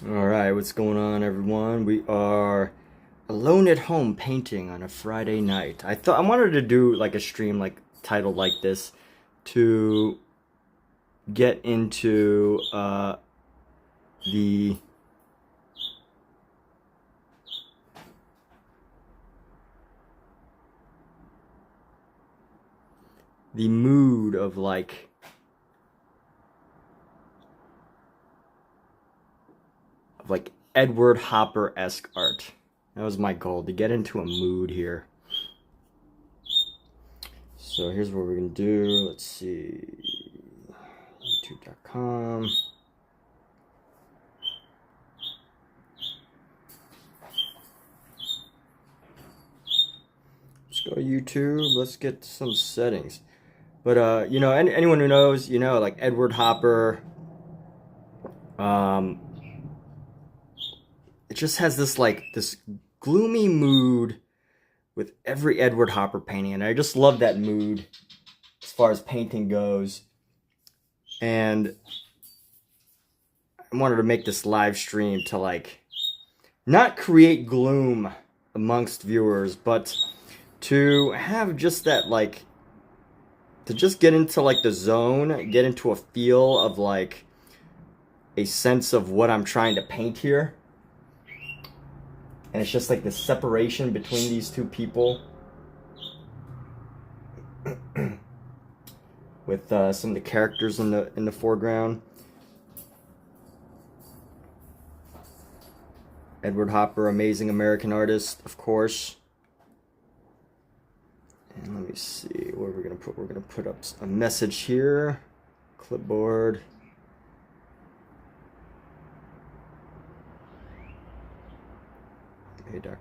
Alright, what's going on, everyone? We are alone at home painting on a Friday night. I wanted to do like a stream like titled like this to get into the mood of like Edward Hopper-esque art. That was my goal, to get into a mood here. So here's what we're gonna do. Let's see. YouTube.com. Let's go to YouTube. Let's get some settings. But you know, anyone who knows, you know, like Edward Hopper, it just has this like this gloomy mood with every Edward Hopper painting, and I just love that mood as far as painting goes. And I wanted to make this live stream to like not create gloom amongst viewers, but to have just that like, to just get into like the zone, get into a feel of like a sense of what I'm trying to paint here. And it's just like the separation between these two people with some of the characters in the foreground. Edward Hopper, amazing American artist, of course. And let me see what we're gonna put. We're gonna put up a message here, clipboard.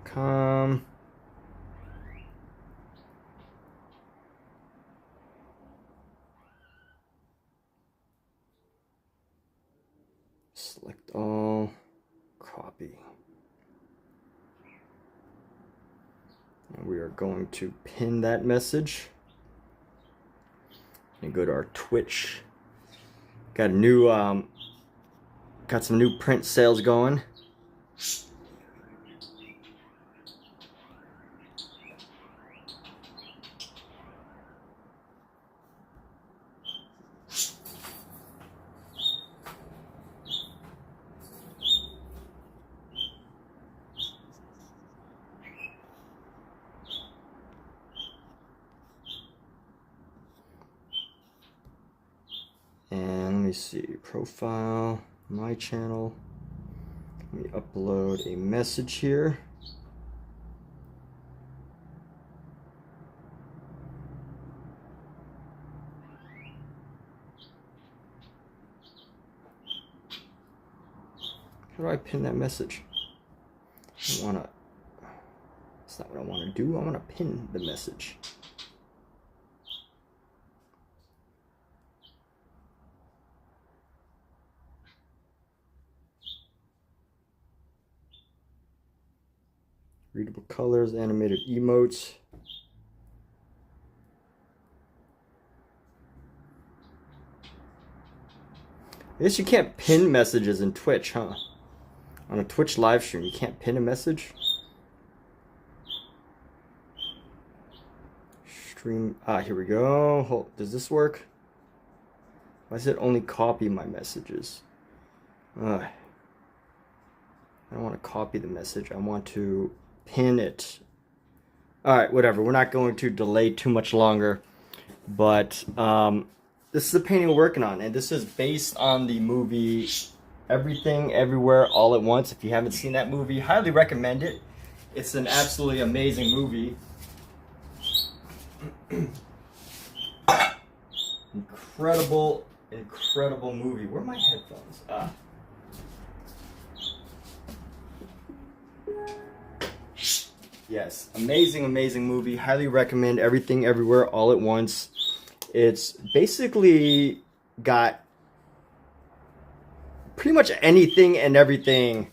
.com. Select all, copy. And we are going to pin that message and go to our Twitch. Got a new got some new print sales going. And let me see, profile, my channel. Let me upload a message here. How do I pin that message? I don't wanna, that's not what I wanna do. I wanna pin the message. Readable colors, animated emotes. I guess you can't pin messages in Twitch, huh? On a Twitch live stream, you can't pin a message? Stream, here we go. Hold, does this work? Why does it only copy my messages? I don't want to copy the message, I want to pin it. Alright, whatever. We're not going to delay too much longer. But this is the painting we're working on, and this is based on the movie Everything Everywhere All at Once. If you haven't seen that movie, highly recommend it. It's an absolutely amazing movie. Incredible movie. Where are my headphones? Yes, amazing movie. Highly recommend Everything Everywhere All at Once. It's basically got pretty much anything and everything.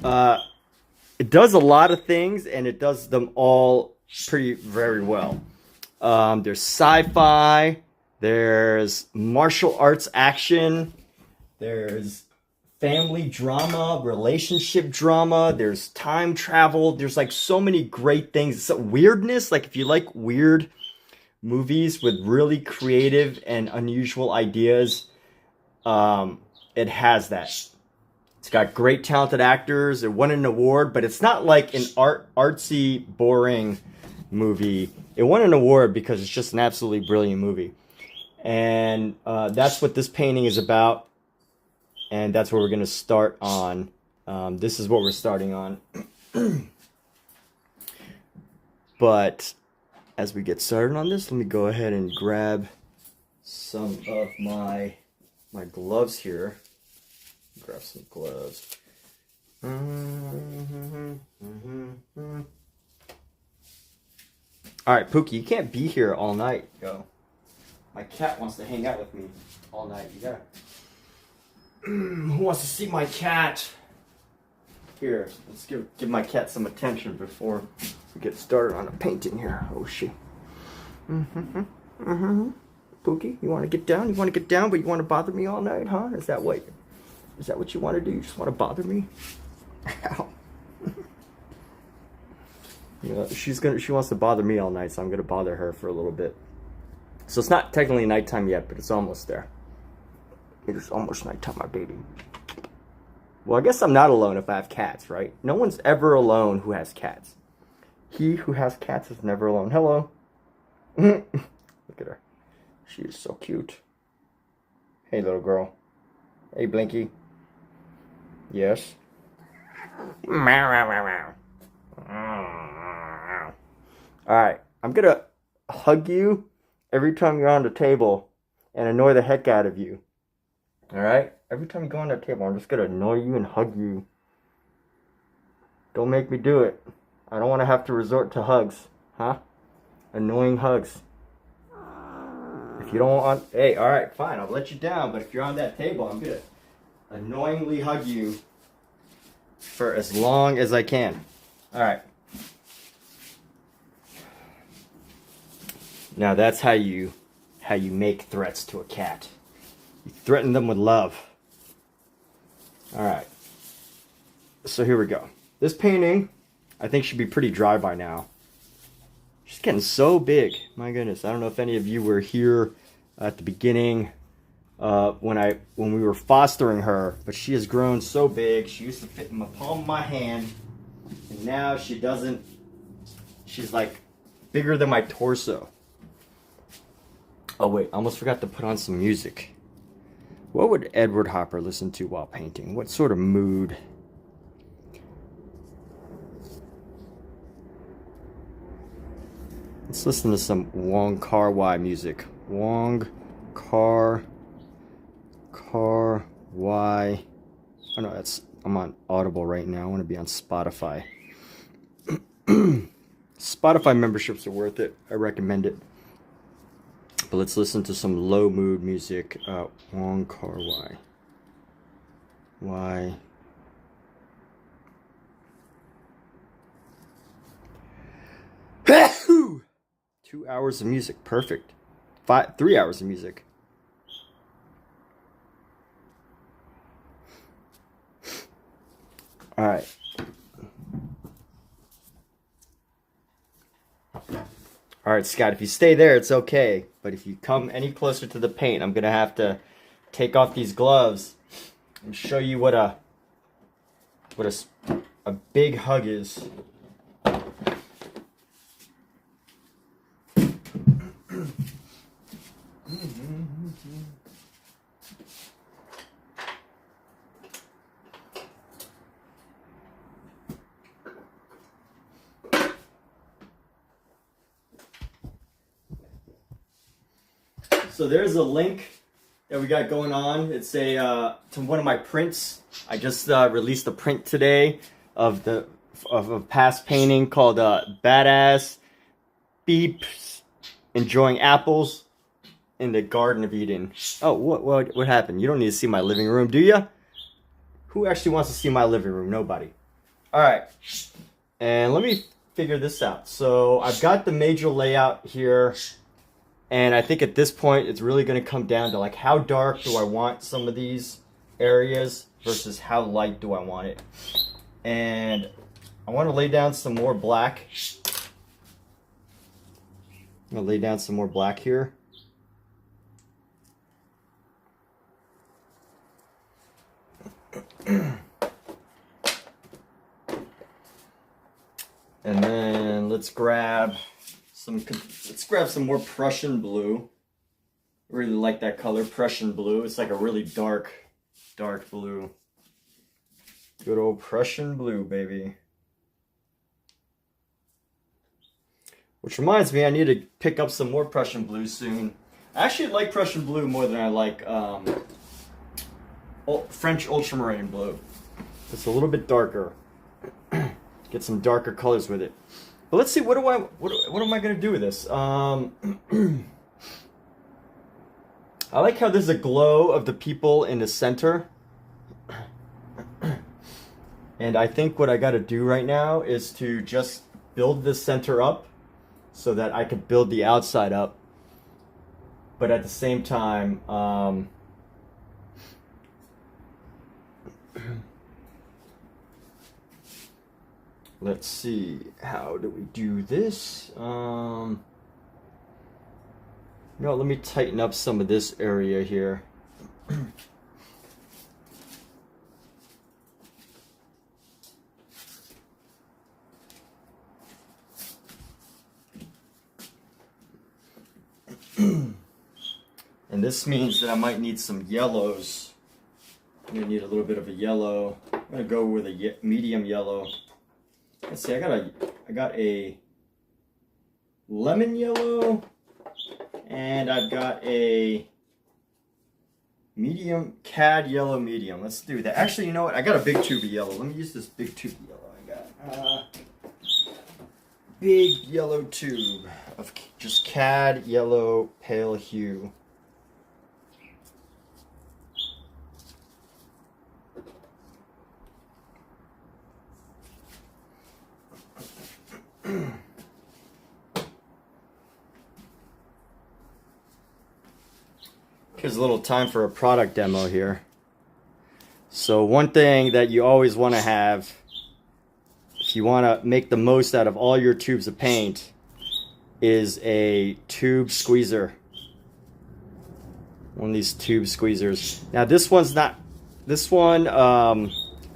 It does a lot of things, and it does them all very well. There's sci-fi, there's martial arts action, there's family drama, relationship drama, there's time travel, there's like so many great things. It's weirdness, like if you like weird movies with really creative and unusual ideas, it has that. It's got great talented actors. It won an award, but it's not like an artsy, boring movie. It won an award because it's just an absolutely brilliant movie. And that's what this painting is about. And that's what we're going to start on. This is what we're starting on. But as we get started on this, let me go ahead and grab some of my gloves here. Grab some gloves. Alright, Pookie, you can't be here all night, yo. My cat wants to hang out with me all night. You gotta... Who wants to see my cat? Here, let's give my cat some attention before we get started on a painting here. Oh, shit. Pookie, you want to get down? You want to get down, but you want to bother me all night, huh? Is that what you want to do? You just want to bother me? Ow. You know, she wants to bother me all night, so I'm gonna bother her for a little bit. So it's not technically nighttime yet, but it's almost there. It is almost nighttime, my baby. Well, I guess I'm not alone if I have cats, right? No one's ever alone who has cats. He who has cats is never alone. Hello. Look at her. She is so cute. Hey, little girl. Hey, Blinky. Yes. Alright, I'm gonna hug you every time you're on the table and annoy the heck out of you. Alright? Every time you go on the table, I'm just gonna annoy you and hug you. Don't make me do it. I don't want to have to resort to hugs. Huh? Annoying hugs. If you don't want... Hey, alright, fine. I'll let you down. But if you're on that table, I'm gonna annoyingly hug you for as long as I can. Alright. Now that's how you make threats to a cat. You threaten them with love. Alright. So here we go. This painting, I think, should be pretty dry by now. She's getting so big. My goodness. I don't know if any of you were here at the beginning when we were fostering her, but she has grown so big. She used to fit in the palm of my hand, and now she doesn't. She's like bigger than my torso. Oh wait, I almost forgot to put on some music. What would Edward Hopper listen to while painting? What sort of mood? Let's listen to some Wong Kar-wai music. Wong Kar-wai. Oh no, I'm on Audible right now. I want to be on Spotify. Spotify memberships are worth it. I recommend it. But let's listen to some low mood music. Wong Kar-wai. Why? Two hours of music. Perfect. 3 hours of music. All right. All right, Scott, if you stay there, it's okay. But if you come any closer to the paint, I'm going to have to take off these gloves and show you what a big hug is. So there's a link that we got going on. It's to one of my prints. I just released a print today of a past painting called Badass Beeps Enjoying Apples in the Garden of Eden. Oh, what happened? You don't need to see my living room, do you? Who actually wants to see my living room? Nobody. All right. And let me figure this out. So I've got the major layout here. And I think at this point, it's really going to come down to like how dark do I want some of these areas versus how light do I want it. And I want to lay down some more black. I'm going to lay down some more black here. And then let's grab some more Prussian blue. I really like that color, Prussian blue. It's like a really dark blue. Good old Prussian blue, baby. Which reminds me, I need to pick up some more Prussian blue soon. I actually like Prussian blue more than I like French ultramarine blue. It's a little bit darker. Get some darker colors with it. But let's see, what am I gonna do with this? I like how there's a glow of the people in the center. And I think what I gotta do right now is to just build the center up so that I could build the outside up. But at the same time, let's see, how do we do this? You know, let me tighten up some of this area here. And this means that I might need some yellows. I'm gonna need a little bit of a yellow. I'm gonna go with a medium yellow. Let's see, I got a lemon yellow, and I've got a medium cad yellow medium. Let's do that. Actually, you know what? I got a big tube of yellow. Let me use this big tube of yellow I got. Big yellow tube of just cad yellow pale hue. Here's a little time for a product demo here. So one thing that you always want to have, if you want to make the most out of all your tubes of paint, is a tube squeezer. One of these tube squeezers. Now this one I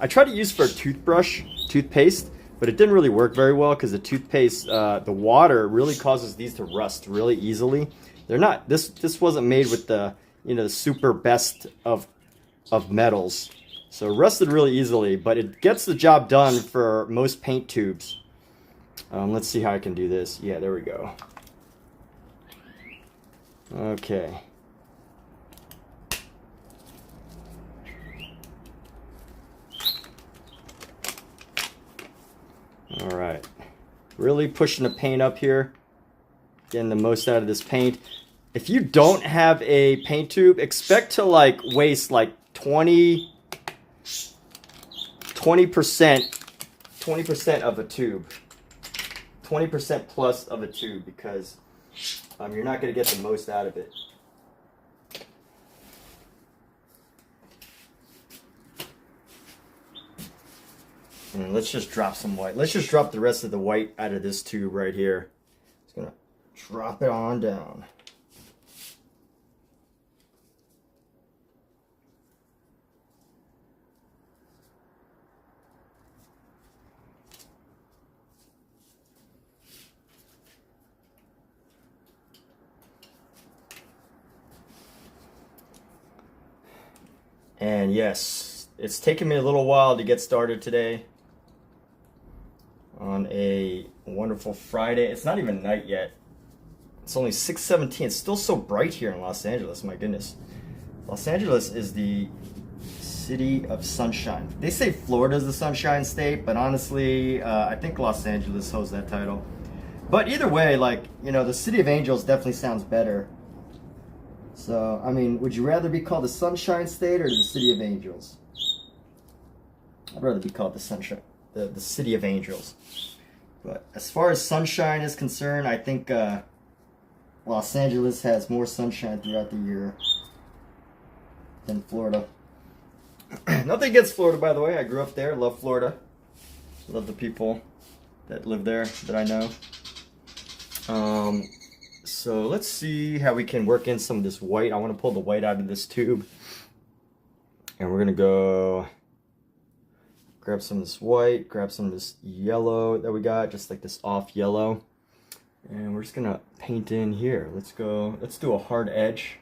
tried to use for a toothpaste, but it didn't really work very well because the toothpaste, the water really causes these to rust really easily. They're not, this wasn't made with the, you know, the super best of metals. So it rusted really easily, but it gets the job done for most paint tubes. Let's see how I can do this. Yeah, there we go. Okay. All right. Really pushing the paint up here. Getting the most out of this paint. If you don't have a paint tube, expect to like waste like 20% of a tube. 20% plus of a tube, because you're not going to get the most out of it. And let's just drop some white. Let's just drop the rest of the white out of this tube right here. Just going to drop it on down. And yes, it's taken me a little while to get started today on a wonderful Friday. It's not even night yet. It's only 6:17. It's still so bright here in Los Angeles, my goodness. Los Angeles is the city of sunshine. They say Florida's the sunshine state, but honestly, I think Los Angeles holds that title. But either way, like, you know, the City of Angels definitely sounds better. So, I mean, would you rather be called the Sunshine State or the City of Angels? I'd rather be called the Sunshine, the City of Angels. But as far as sunshine is concerned, I think Los Angeles has more sunshine throughout the year than Florida. Nothing against Florida, by the way. I grew up there. Love Florida. Love the people that live there that I know. So let's see how we can work in some of this white. I want to pull the white out of this tube. And we're going to go grab some of this white, grab some of this yellow that we got, just like this off yellow. And we're just going to paint in here. Let's do a hard edge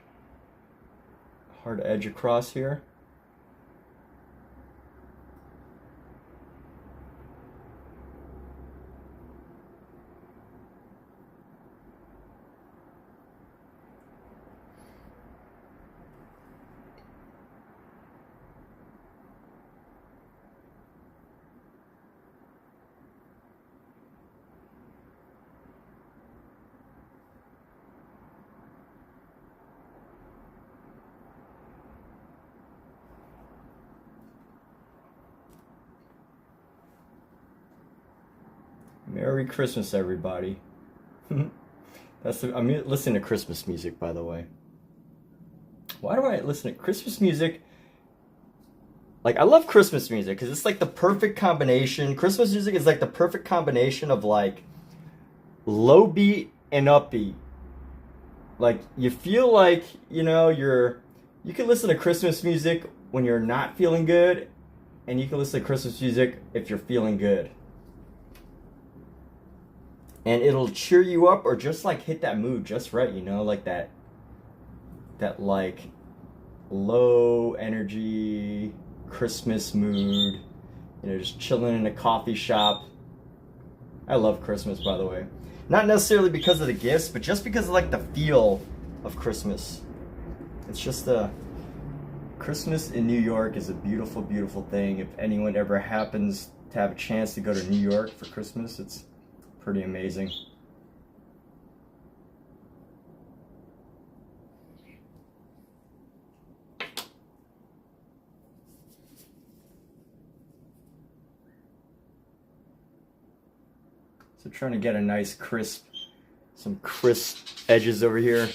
across here. Merry Christmas, everybody. I'm listening to Christmas music, by the way. Why do I listen to Christmas music? Like, I love Christmas music because it's like the perfect combination. Christmas music is like the perfect combination of like low beat and upbeat. Like, you feel like, you know, you can listen to Christmas music when you're not feeling good, and you can listen to Christmas music if you're feeling good. And it'll cheer you up or just like hit that mood just right, you know, like that like low energy Christmas mood, you know, just chilling in a coffee shop. I love Christmas, by the way. Not necessarily because of the gifts, but just because of like the feel of Christmas. It's just Christmas in New York is a beautiful, beautiful thing. If anyone ever happens to have a chance to go to New York for Christmas, it's pretty amazing. So trying to get a nice some crisp edges over here.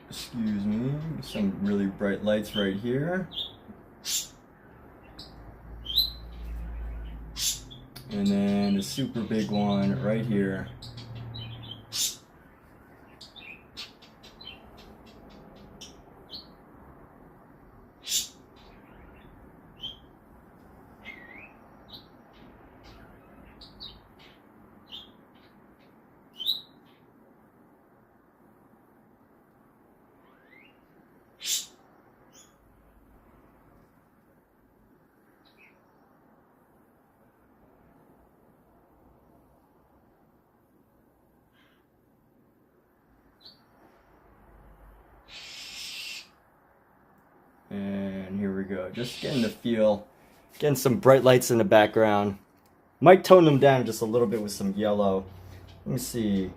Excuse me, some really bright lights right here. And then a super big one right here. And here we go, just getting the feel, getting some bright lights in the background. Might tone them down just a little bit with some yellow. Let me see,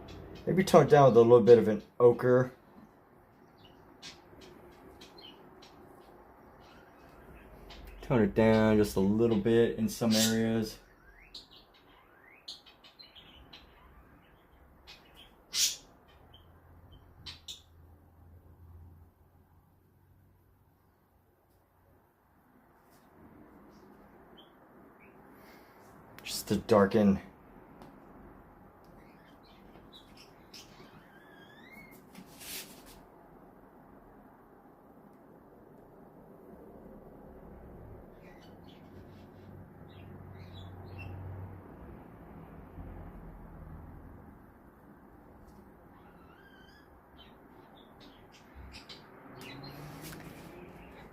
maybe tone it down with a little bit of an ochre. Tone it down just a little bit in some areas. Just to darken.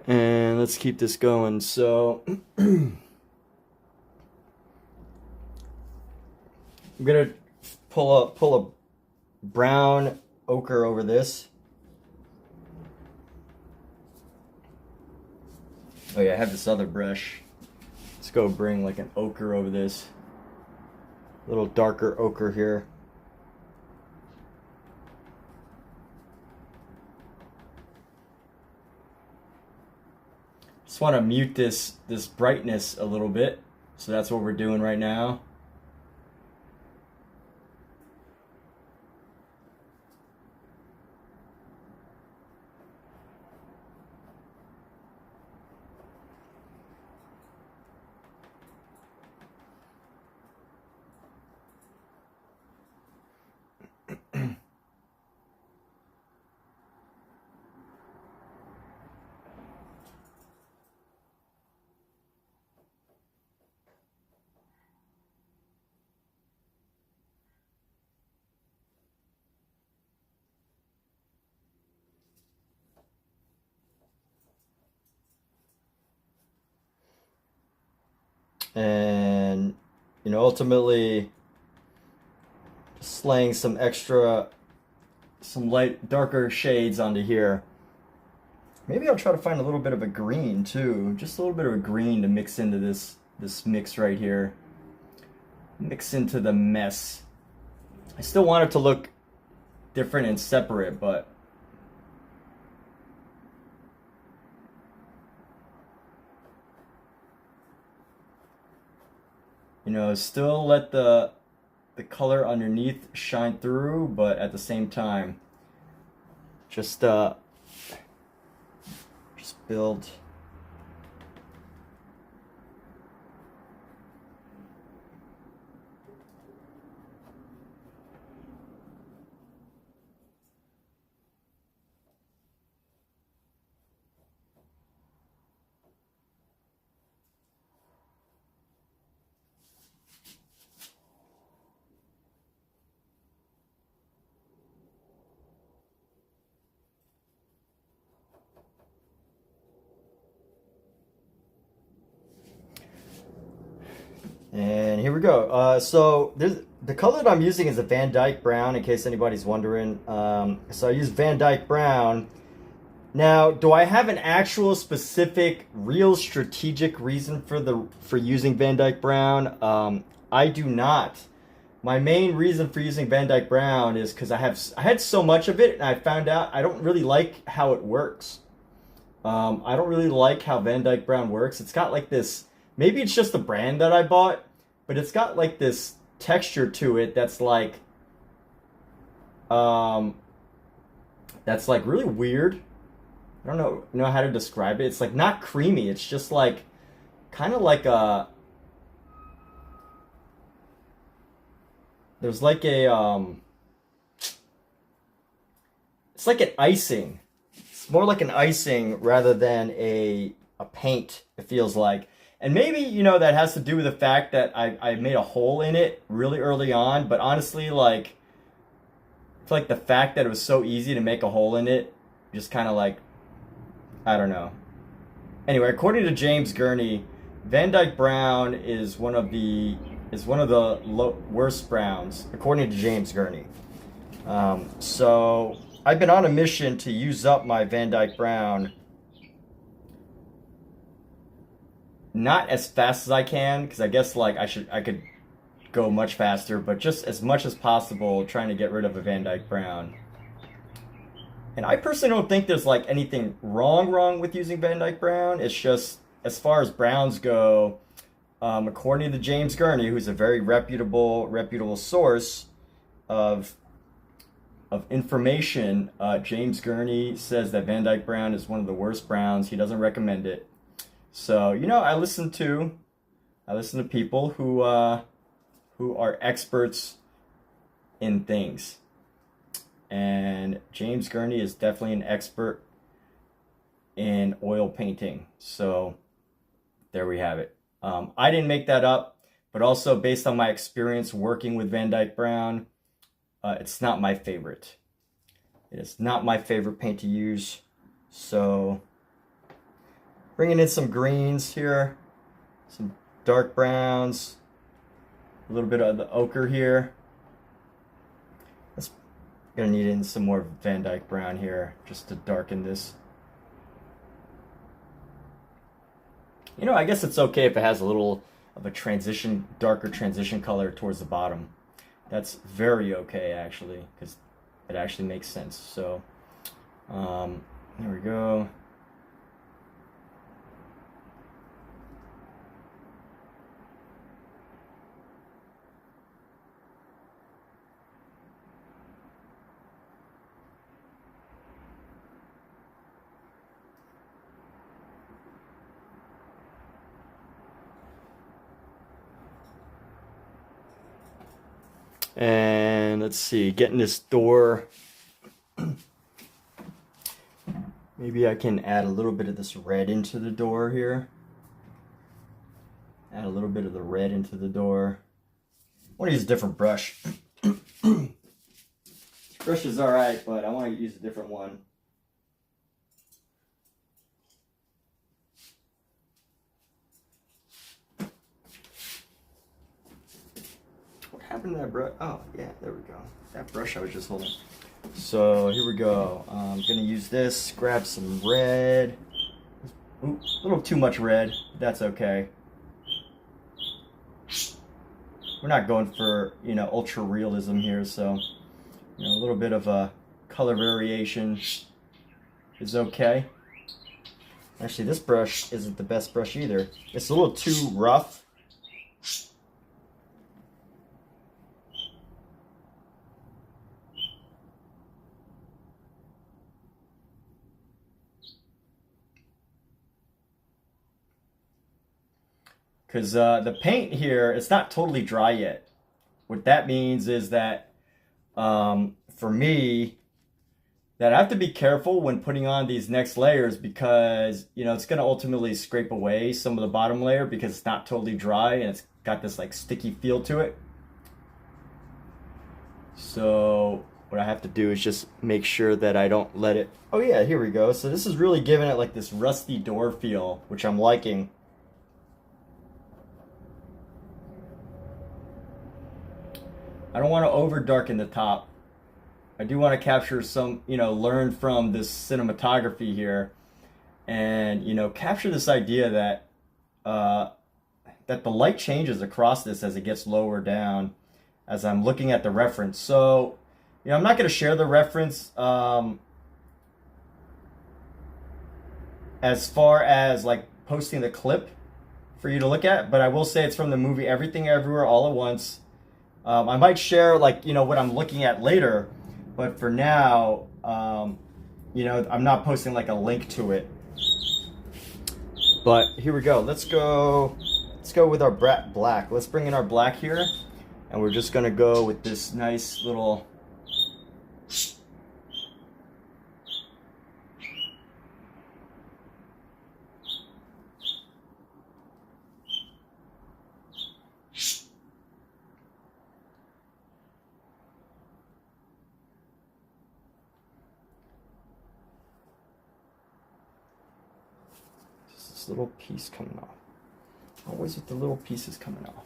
And let's keep this going. So I'm gonna pull a brown ochre over this. Oh yeah, I have this other brush. Let's go bring like an ochre over this. A little darker ochre here. Just want to mute this brightness a little bit. So that's what we're doing right now. And, you know, ultimately just laying some light, darker shades onto here. Maybe I'll try to find a little bit of a green too. Just a little bit of a green to mix into this mix right here. Mix into the mess. I still want it to look different and separate, but you know, still let the color underneath shine through, but at the same time, just build. And here we go. So the color that I'm using is a Van Dyke Brown, in case anybody's wondering. So I use Van Dyke Brown. Now, do I have an actual specific, real strategic reason for using Van Dyke Brown? I do not. My main reason for using Van Dyke Brown is because I had so much of it, and I found out I don't really like how it works. I don't really like how Van Dyke Brown works. It's got like this. Maybe it's just the brand that I bought, but it's got like this texture to it that's like really weird. I don't know how to describe it. It's like not creamy. It's just like kind of like a there's like a it's like an icing. It's more like an icing rather than a paint, it feels like. And maybe, you know, that has to do with the fact that I made a hole in it really early on. But honestly, like, I feel like the fact that it was so easy to make a hole in it, just kind of like, I don't know. Anyway, according to James Gurney, Van Dyke Brown is one of the worst browns, according to James Gurney. So I've been on a mission to use up my Van Dyke Brown. Not as fast as I can, because I guess like I could go much faster, but just as much as possible trying to get rid of a Van Dyke Brown. And I personally don't think there's like anything wrong with using Van Dyke Brown. It's just, as far as browns go, according to James Gurney, who's a very reputable source of information, James Gurney says that Van Dyke Brown is one of the worst browns. He doesn't recommend it. So, you know, I listen to people who are experts in things. And James Gurney is definitely an expert in oil painting. So there we have it. I didn't make that up, but also based on my experience working with Van Dyke Brown, it's not my favorite. It is not my favorite paint to use. So bringing in some greens here, some dark browns, a little bit of the ochre here. Gonna need in some more Van Dyke Brown here just to darken this. You know, I guess it's okay if it has a little of a transition, darker transition color towards the bottom. That's very okay, actually, because it actually makes sense. So, there we go. And let's see, getting this door. Maybe I can add a little bit of this red into the door here. Add a little bit of the red into the door. I want to use a different brush. This brush is alright, but I want to use a different one. What happened to that brush? Oh, yeah, there we go. That brush I was just holding. So here we go. I'm gonna use this. Grab some red. Ooh, a little too much red. That's okay. We're not going for, you know, ultra realism here, so you know, a little bit of a color variation is okay. Actually, this brush isn't the best brush either. It's a little too rough. Because the paint here, it's not totally dry yet. What that means is that, for me, that I have to be careful when putting on these next layers because, you know, it's going to ultimately scrape away some of the bottom layer because it's not totally dry and it's got this like sticky feel to it. So what I have to do is just make sure that I don't let it... Oh yeah, here we go. So this is really giving it like this rusty door feel, which I'm liking. I don't want to over darken the top. I do want to capture some, you know, learn from this cinematography here and, you know, capture this idea that that the light changes across this as it gets lower down as I'm looking at the reference. So, you know, I'm not going to share the reference as far as like posting the clip for you to look at, but I will say it's from the movie Everything Everywhere All at Once. I might share like, you know, what I'm looking at later, but for now, you know, I'm not posting like a link to it. But here we go. Let's go with our black. Let's bring in our black here, and we're just gonna go with this nice little. Little piece coming off. Always with the little pieces coming off.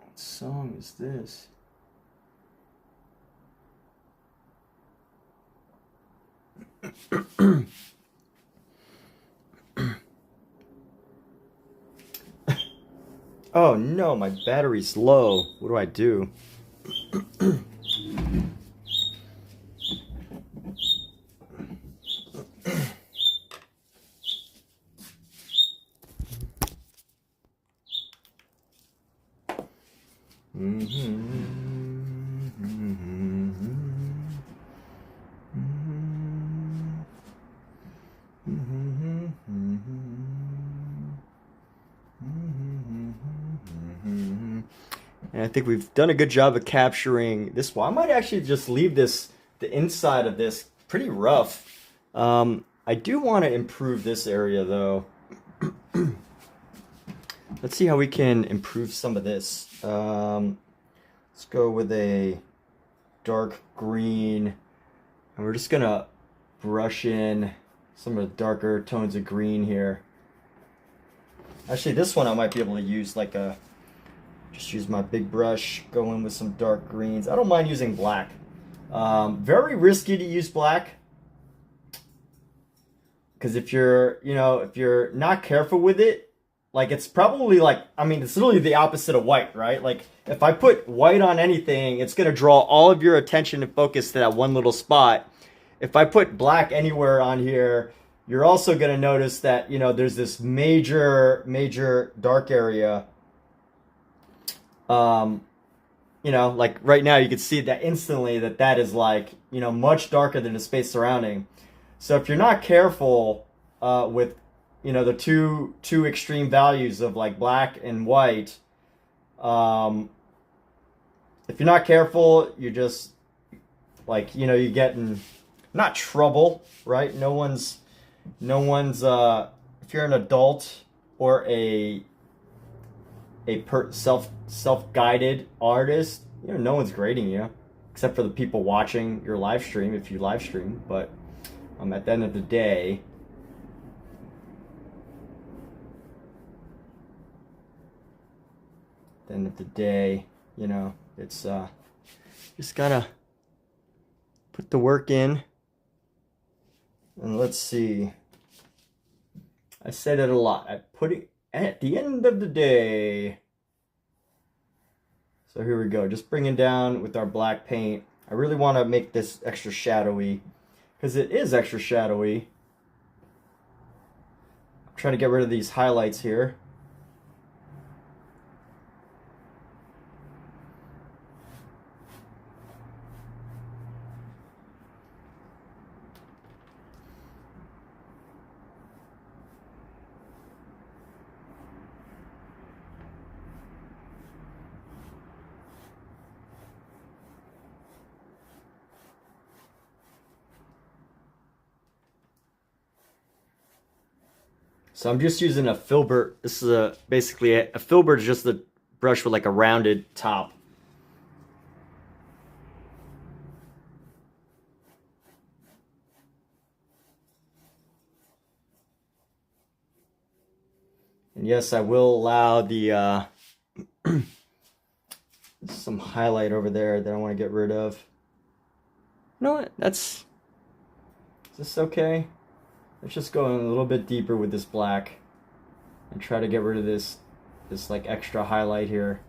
What song is this? Oh no, my battery's low. What do I do? And I think we've done a good job of capturing this one. I might actually just leave this, the inside of this, pretty rough. I do want to improve this area though. Let's see how we can improve some of this. Let's go with a dark green. And we're just gonna brush in some of the darker tones of green here. Actually, this one I might be able to use like a, just use my big brush, go in with some dark greens. I don't mind using black. Very risky to use black, because if you're, you know, if you're not careful with it, like it's probably like, I mean, it's literally the opposite of white, right? Like if I put white on anything, it's gonna draw all of your attention and focus to that one little spot. If I put black anywhere on here, you're also gonna notice that, you know, there's this major dark area. You know, like right now you can see that instantly that is like, you know, much darker than the space surrounding. So if you're not careful with, you know, the two extreme values of like black and white, if you're not careful, you're just like, you know, you get in not trouble, right? No one's if you're an adult or a self-guided artist, you know, no one's grading you except for the people watching your live stream if you live stream. But at the end of the day, you know, it's just gotta put the work in. And let's see, I say that a lot. I put it at the end of the day. So here we go, just bringing down with our black paint. I really want to make this extra shadowy, because it is extra shadowy. I'm trying to get rid of these highlights here. So I'm just using a filbert. This is basically a filbert is just a brush with like a rounded top. And yes, I will allow the some highlight over there that I want to get rid of. You know what? Is this okay? Let's just go in a little bit deeper with this black and try to get rid of this like extra highlight here.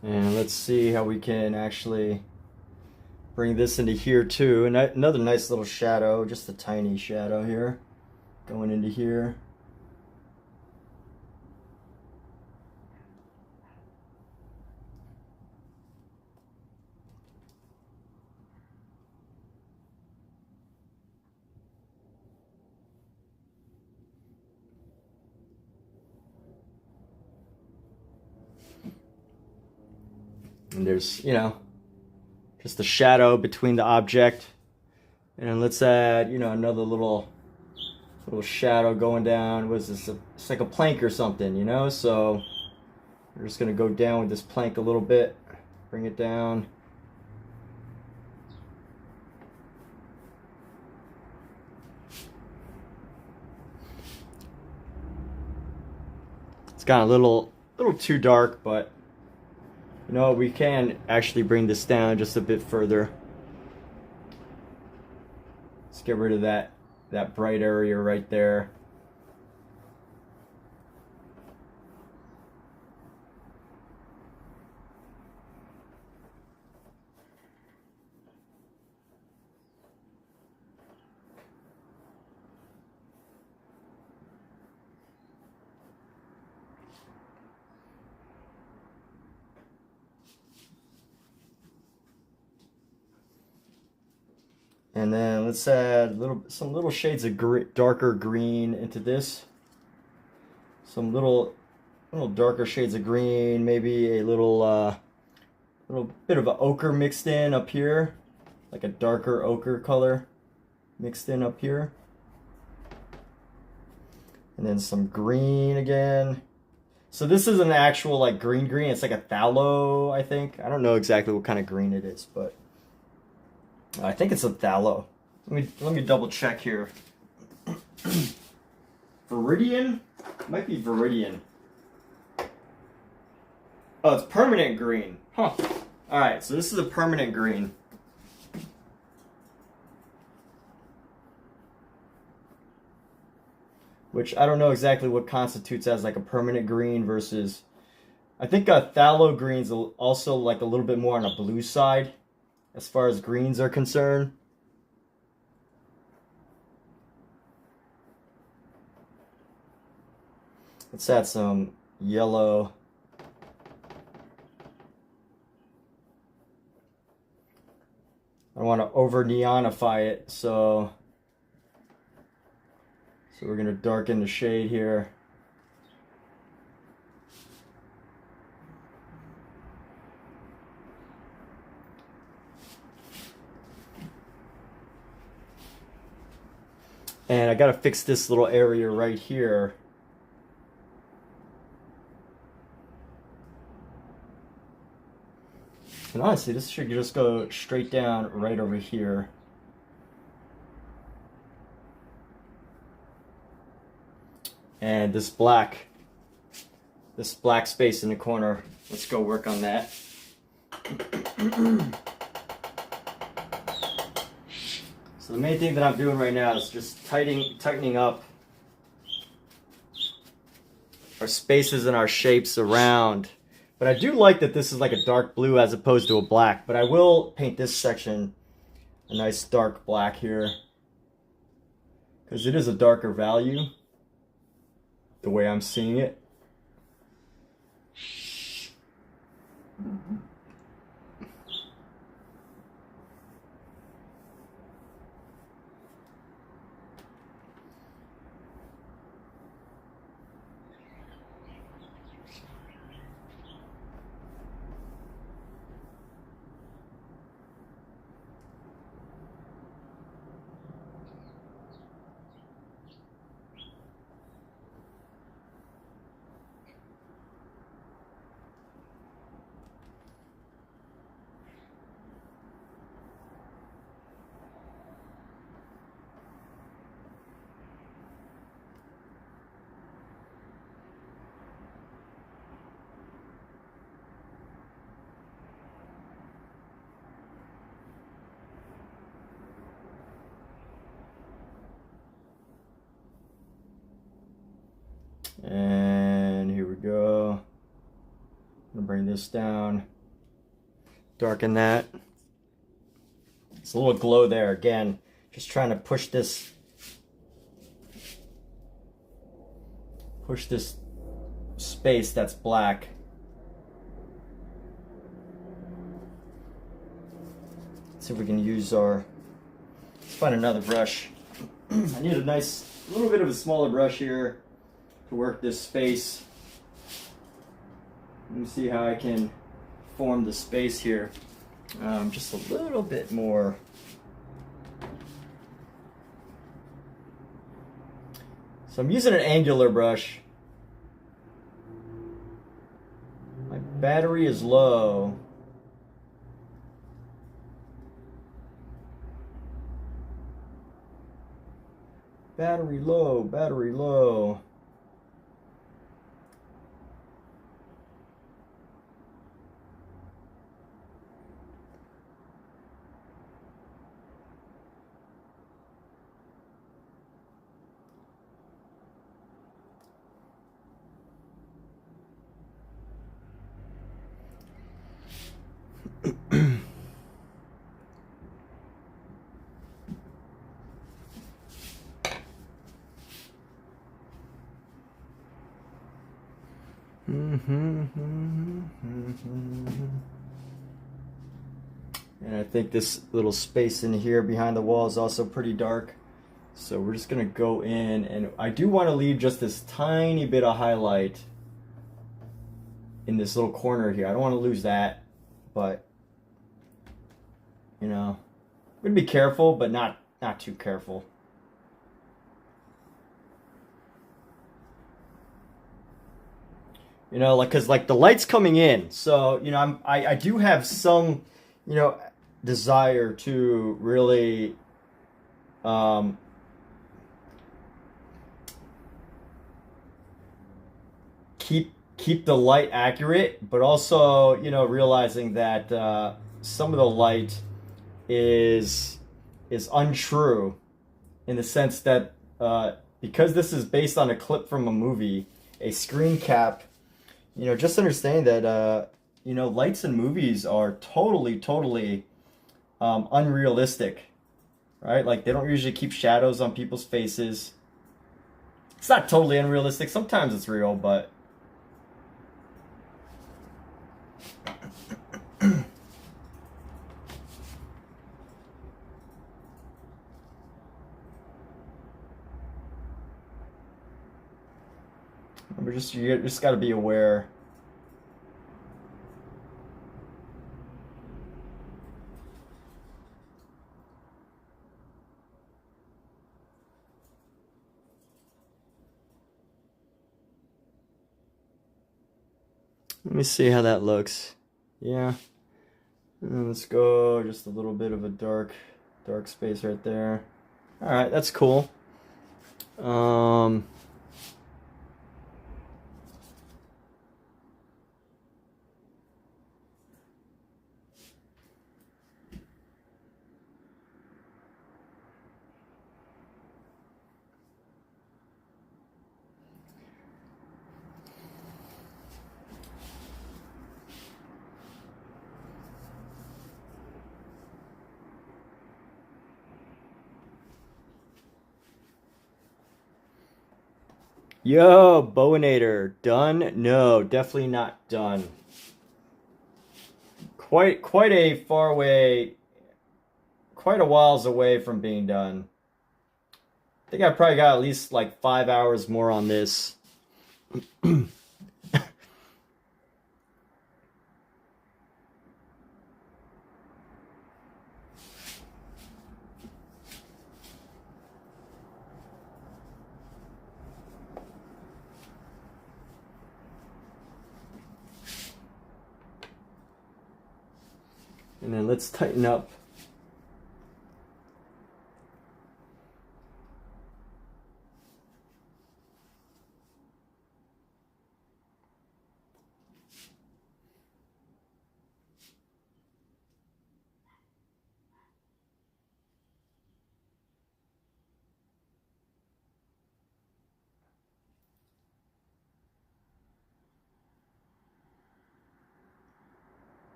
And let's see how we can actually bring this into here too. And another nice little shadow, just a tiny shadow here, going into here. And there's, you know, just a shadow between the object. And let's add, you know, another little shadow going down. What is this? It's like a plank or something, you know? So we're just gonna go down with this plank a little bit, bring it down. It's got a little too dark, but you know, we can actually bring this down just a bit further. Let's get rid of that bright area right there. And then let's add some little shades of darker green into this. Some little darker shades of green, maybe a little bit of an ochre mixed in up here, like a darker ochre color mixed in up here. And then some green again. So this is an actual like green. It's like a phthalo, I think. I don't know exactly what kind of green it is, but I think it's a phthalo. Let me double check here. Viridian? Might be Viridian. Oh, it's permanent green. Huh. Alright, so this is a permanent green. Which I don't know exactly what constitutes as like a permanent green versus... I think a phthalo green's also like a little bit more on a blue side as far as greens are concerned. Let's add some yellow. I don't want to over neonify it, so we're going to darken the shade here. And I got to fix this little area right here. And honestly, this should just go straight down right over here. And this black space in the corner, let's go work on that. So the main thing that I'm doing right now is just tightening up our spaces and our shapes around. But I do like that this is like a dark blue as opposed to a black. But I will paint this section a nice dark black here, because it is a darker value, the way I'm seeing it. And here we go. I'm gonna bring this down, darken that. It's a little glow there again. Just trying to push this space that's black. Let's see if we can use our. Let's find another brush. I need a little bit of a smaller brush here to work this space. Let me see how I can form the space here. Just a little bit more. So I'm using an angular brush. My battery is low. Battery low, battery low. And I think this little space in here behind the wall is also pretty dark. So we're just gonna go in, and I do want to leave just this tiny bit of highlight in this little corner here. I don't want to lose that, but you know, I'm gonna be careful, but not too careful. You know, like, cause like the light's coming in, so you know, I do have some, you know, desire to really keep the light accurate, but also, you know, realizing that some of the light is untrue, in the sense that because this is based on a clip from a movie, a screen cap, you know, just understand that you know, lights in movies are totally unrealistic, right? Like, they don't usually keep shadows on people's faces. It's not totally unrealistic. Sometimes it's real, but you just got to be aware. Let me see how that looks. Yeah. And let's go just a little bit of a dark space right there. All right, that's cool. Yo, Bowinator, done? No, definitely not done. Quite a far way, quite a whiles away from being done. I think I probably got at least like 5 hours more on this. And then let's tighten up.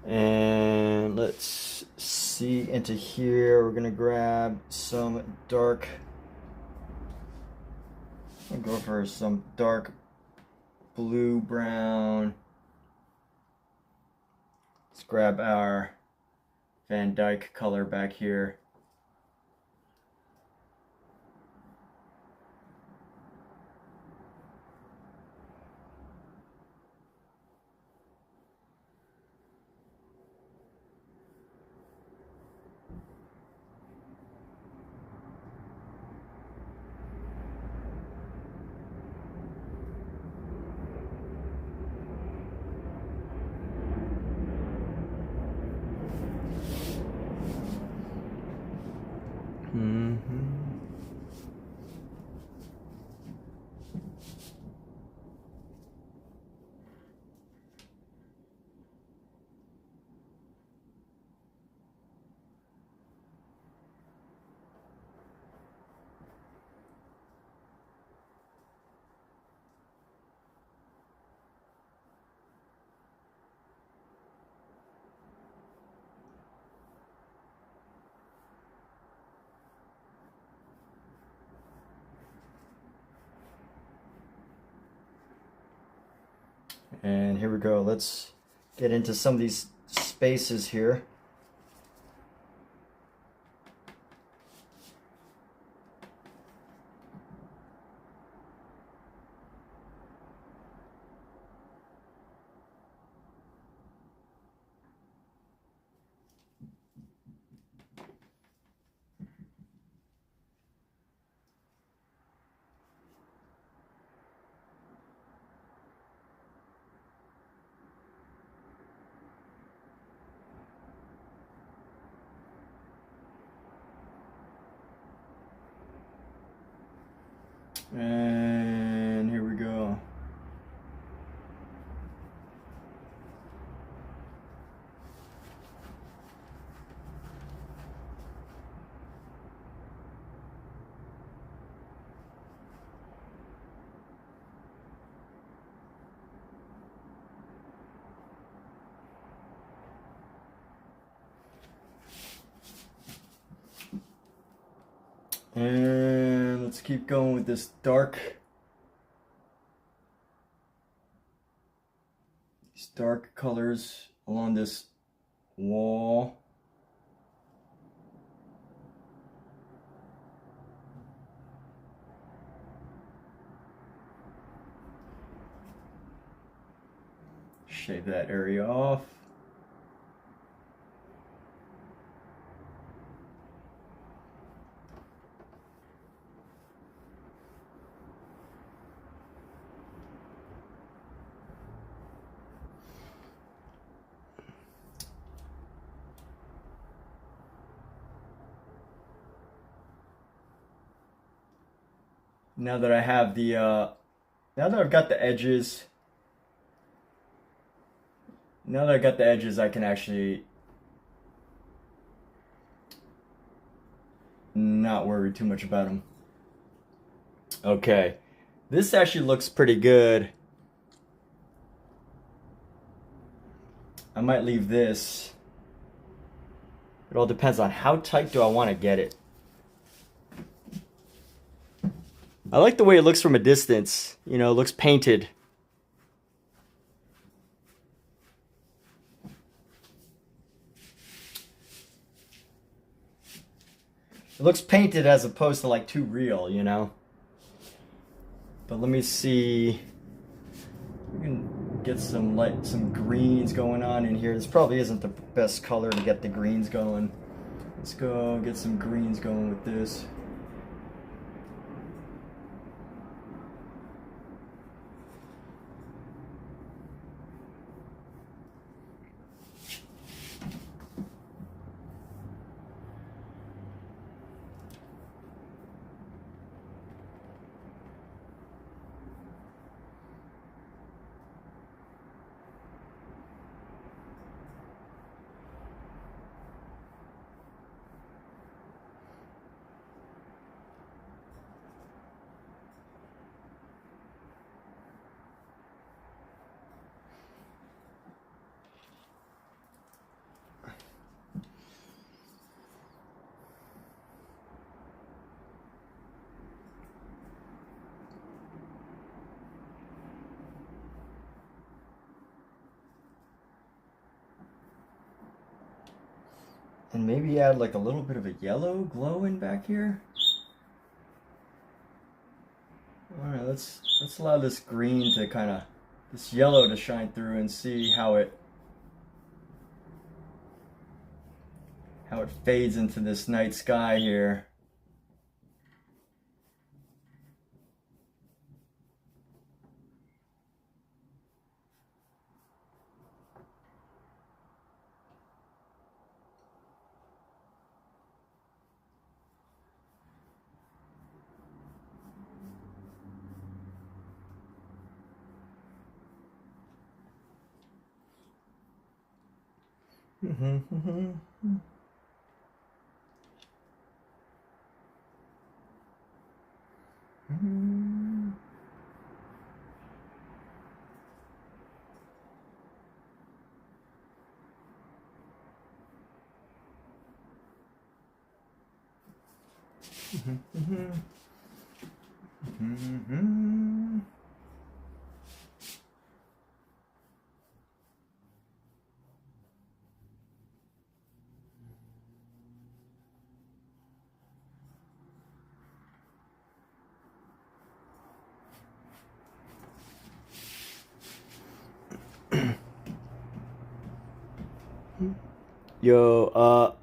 And let's see into here. We're gonna grab some dark. I'll go for some dark blue brown. Let's grab our Van Dyke color back here. And here we go. Let's get into some of these spaces here. And here we go. And let's keep going with this dark colors along this wall. Shave that area off. Now that I have the, now that I've got the edges, I can actually not worry too much about them. Okay, this actually looks pretty good. I might leave this. It all depends on how tight do I want to get it. I like the way it looks from a distance. You know, it looks painted. It looks painted as opposed to like too real, you know? But let me see. We can get some greens going on in here. This probably isn't the best color to get the greens going. Let's go get some greens going with this. And maybe add like a little bit of a yellow glow in back here. Alright, let's allow this green to kind of, this yellow to shine through and see how it fades into this night sky here. Yo,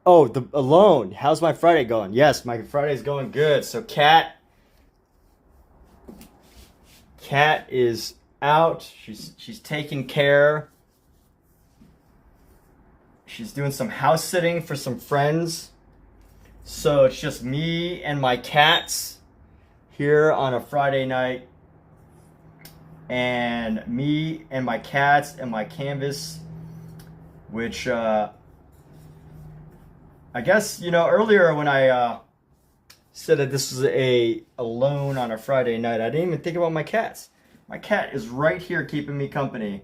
oh, the alone. How's my Friday going? Yes, my Friday's going good. So Kat is out. She's taking care. She's doing some house sitting for some friends. So it's just me and my cats here on a Friday night. And me and my cats and my canvas, which I guess, you know, earlier when I said that this was a alone on a Friday night, I didn't even think about my cats. My cat is right here keeping me company,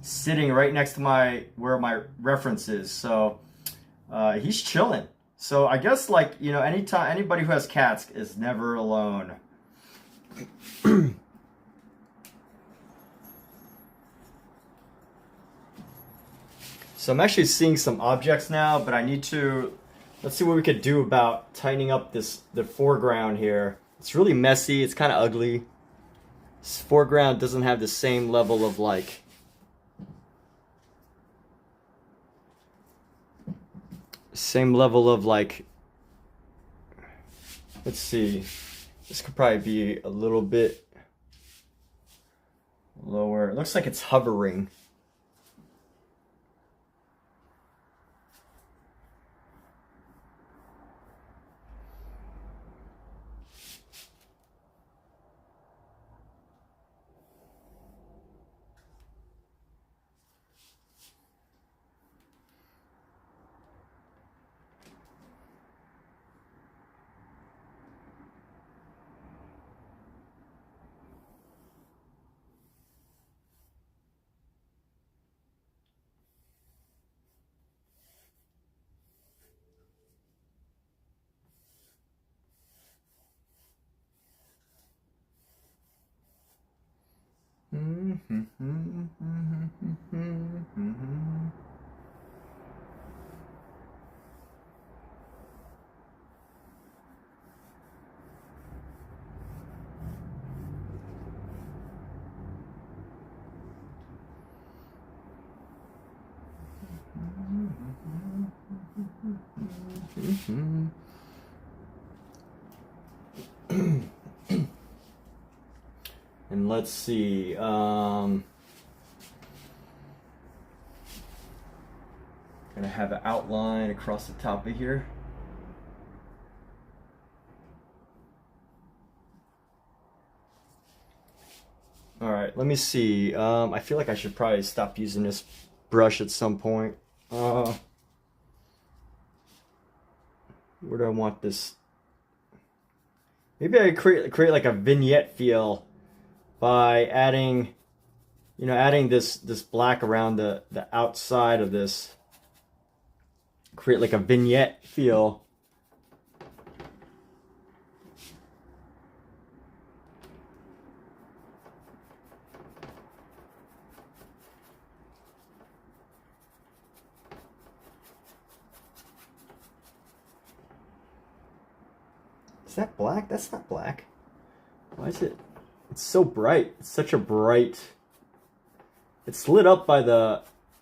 sitting right next to where my reference is. So he's chilling. So I guess, like, you know, anybody who has cats is never alone. So I'm actually seeing some objects now, but I need to, let's see what we could do about tightening up the foreground here. It's really messy, it's kind of ugly. This foreground doesn't have the same level of like, let's see. This could probably be a little bit lower. It looks like it's hovering. And let's see, gonna have an outline across the top of here. All right, let me see. I feel like I should probably stop using this brush at some point. Where do I want this? Maybe I create like a vignette feel by adding, you know, adding this black around the outside of this. Create like a vignette feel. Is that black? That's not black. Why is it? It's so bright. It's such a bright. It's lit up by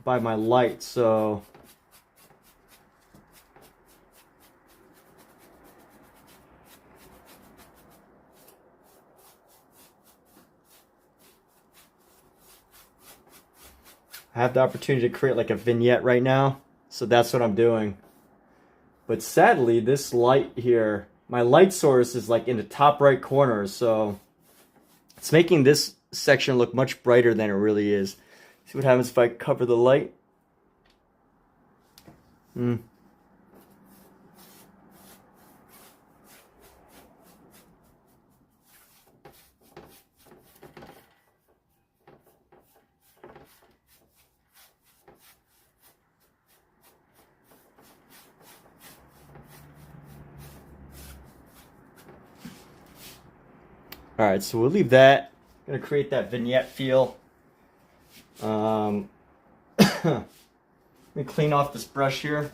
my light, so I have the opportunity to create like a vignette right now, so that's what I'm doing. But sadly, this light here, my light source is like in the top right corner, so it's making this section look much brighter than it really is. See what happens if I cover the light? All right, so we'll leave that. I'm gonna create that vignette feel. Let me clean off this brush here.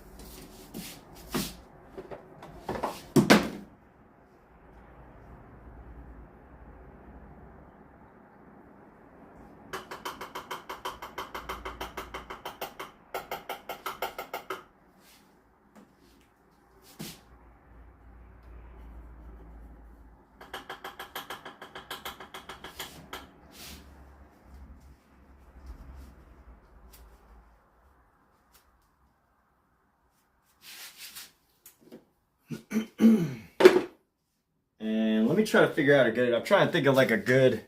And let me try to figure out I'm trying to think of like a good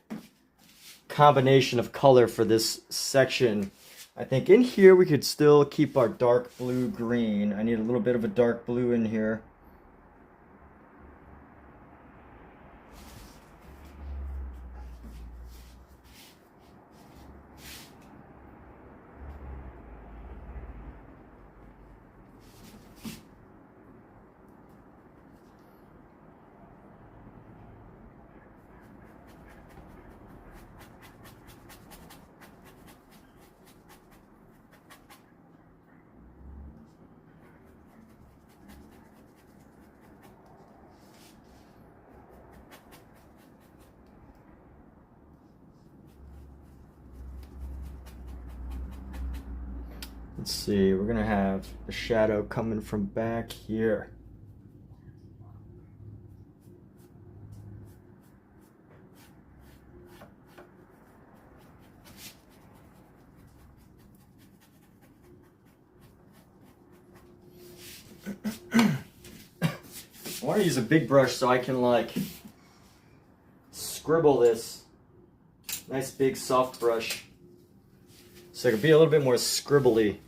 combination of color for this section. I think in here we could still keep our dark blue green. I need a little bit of a dark blue in here. Let's see, we're gonna have the shadow coming from back here. I want to use a big brush so I can like scribble this. Nice big soft brush. So it can be a little bit more scribbly.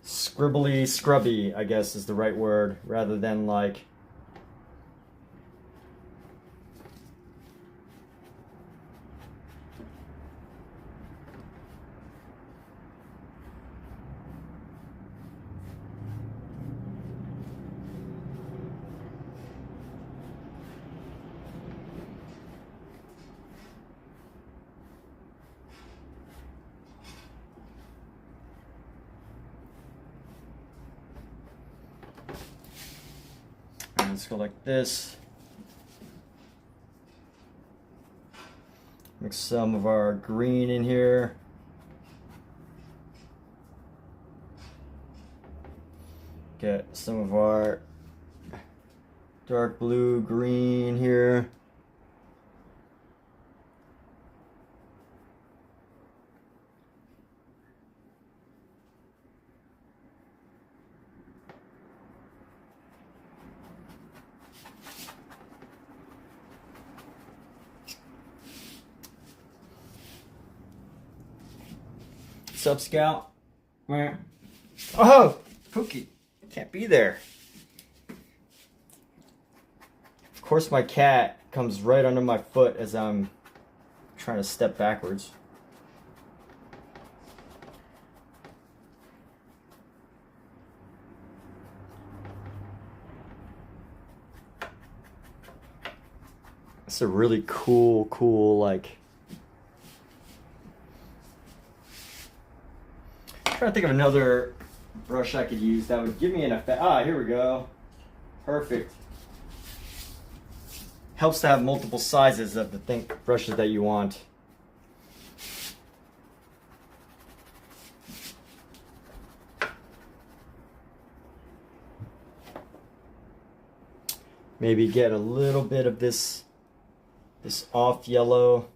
Scribbly, scrubby, I guess is the right word, rather than like let's go like this. Mix some of our green in here. Get some of our dark blue, green here. What's up, Scout? Where? Oh, Pookie. Can't be there. Of course, my cat comes right under my foot as I'm trying to step backwards. It's a really cool, like... I'm trying to think of another brush I could use that would give me an effect. Ah, here we go. Perfect. Helps to have multiple sizes of the brushes that you want. Maybe get a little bit of this off yellow.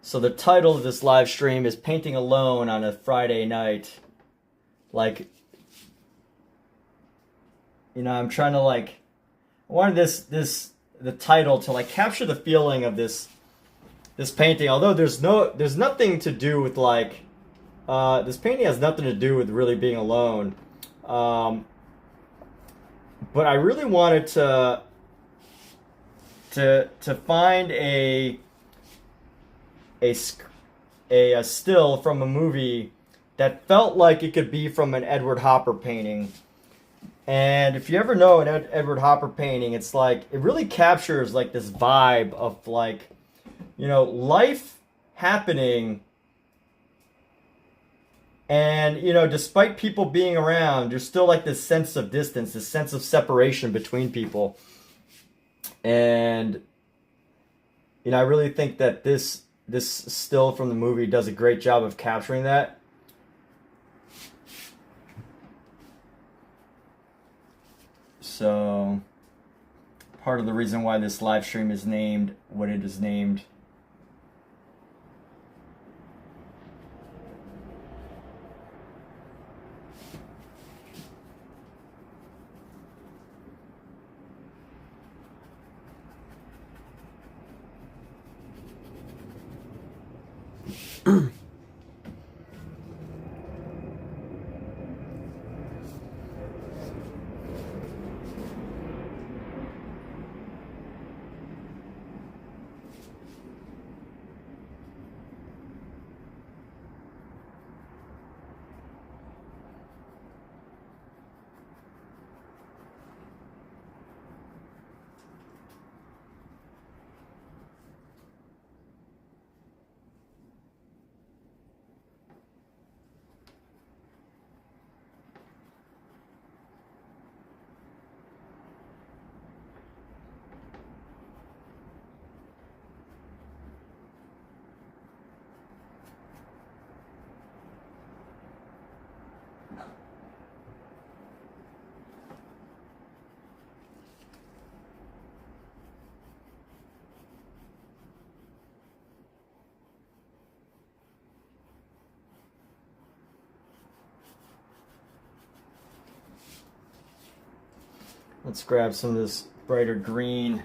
So the title of this live stream is Painting Alone on a Friday Night. Like, you know, I'm trying to like, I wanted the title to like capture the feeling of this painting. Although there's nothing to do with like, this painting has nothing to do with really being alone. But I really wanted to find a still from a movie that felt like it could be from an Edward Hopper painting. And if you ever know an Edward Hopper painting, it's like it really captures like this vibe of like, you know, life happening. And, you know, despite people being around, there's still like this sense of distance, this sense of separation between people. And, You know, I really think that this still from the movie does a great job of capturing that. So, part of the reason why this live stream is named what it is named. Let's grab some of this brighter green.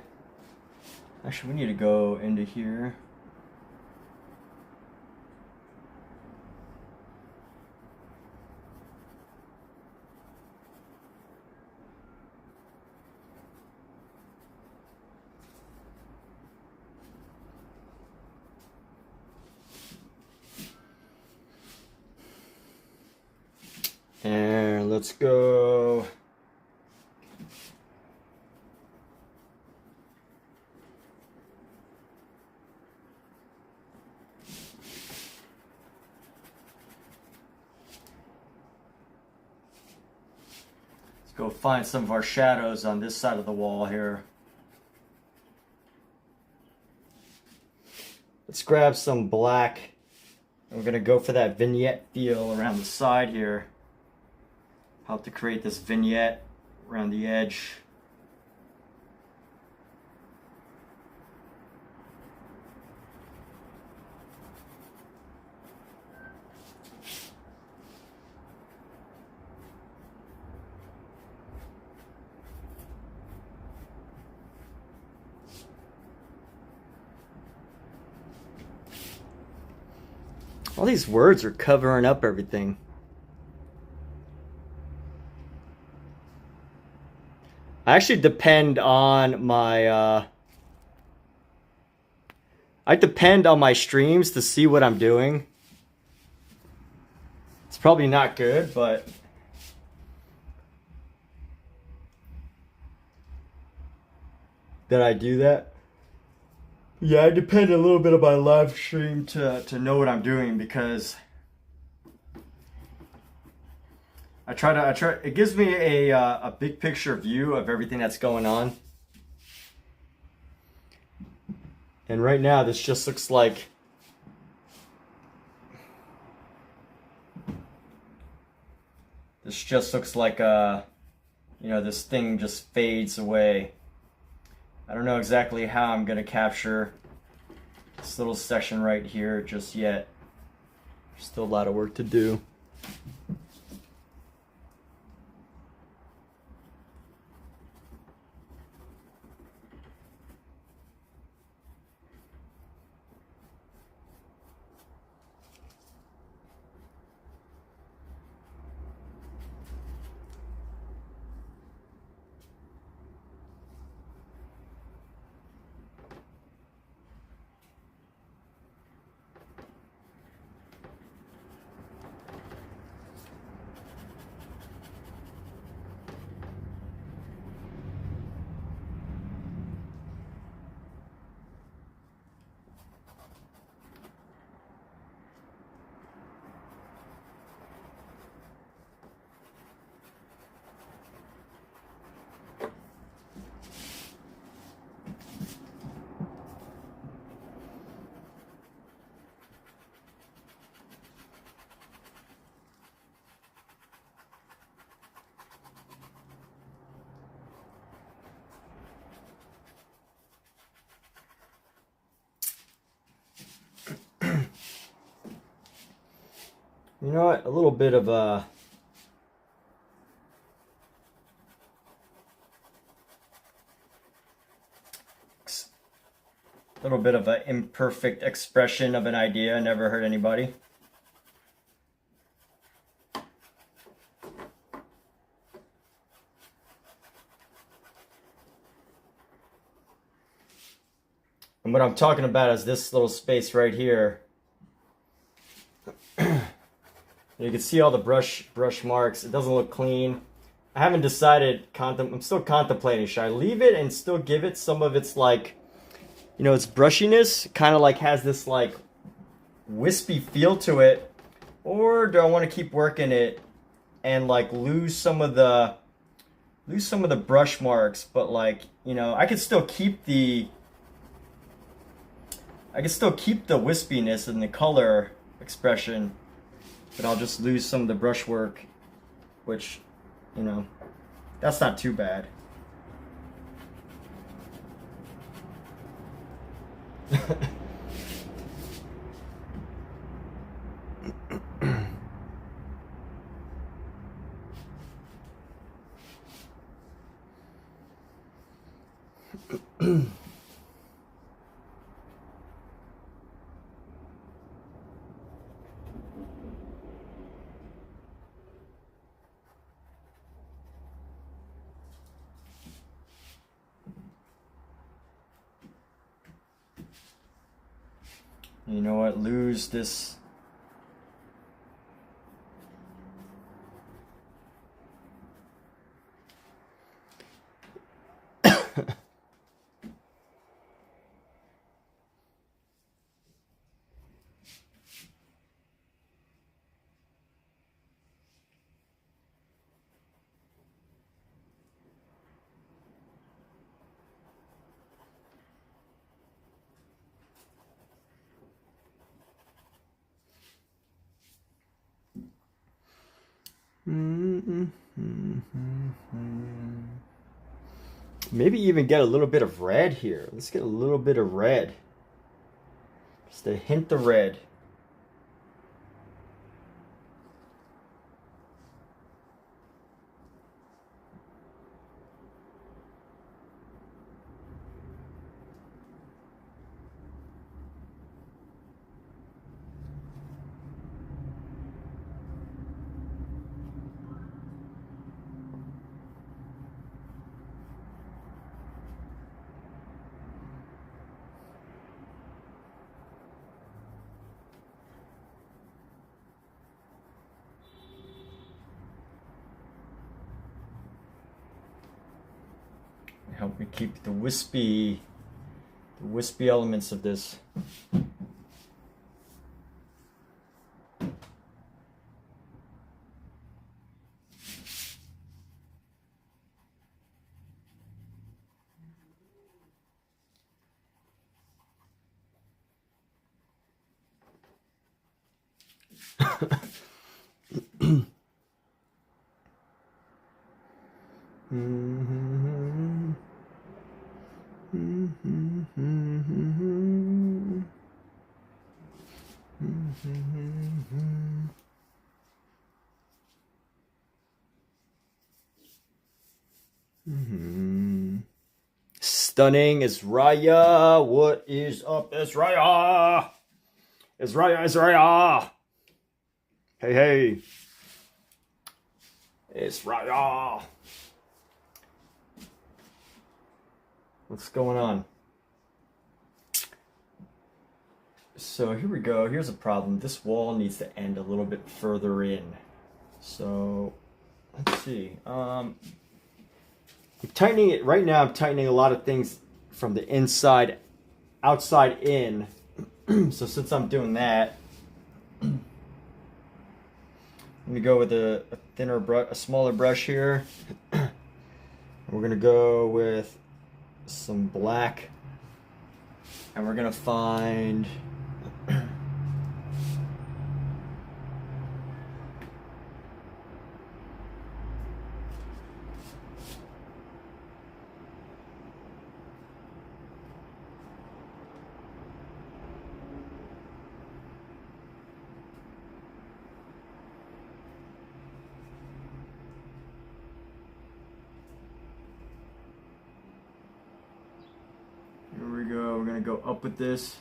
Actually, we need to go into here. And let's go. Go find some of our shadows on this side of the wall here. Let's grab some black. And we're going to go for that vignette feel around the side here. Help to create this vignette around the edge. All these words are covering up everything. I actually depend on my I depend on my streams to see what I'm doing. It's probably not good, but that I do that. Yeah, I depend a little bit on my live stream to know what I'm doing, because I try it gives me a big picture view of everything that's going on. And right now this just looks like you know, this thing just fades away. I don't know exactly how I'm going to capture this little section right here just yet. There's still a lot of work to do. You know what? A little bit of a an imperfect expression of an idea. Never hurt anybody. And what I'm talking about is this little space right here. You can see all the brush marks. It doesn't look clean. I haven't decided. I'm still contemplating. Should I leave it and still give it some of its, like, you know, its brushiness? Kind of like has this like wispy feel to it, or do I want to keep working it and like lose some of the brush marks? But, like, you know, I could still keep the wispiness and the color expression, but I'll just lose some of the brushwork, which, you know, that's not too bad. You know what? Lose this. Maybe even get a little bit of red here. Let's get a little bit of red. Just a hint of red. Help me keep the wispy elements of this. Stunning is Raya. What is up, Israel? Israel. Hey. Israel. What's going on? So here we go. Here's a problem. This wall needs to end a little bit further in. So let's see. I'm tightening it right now. I'm tightening a lot of things from the inside, outside in. So since I'm doing that, let me go with a thinner brush, a smaller brush here. We're gonna go with some black, and we're gonna find we go. We're gonna go up with this.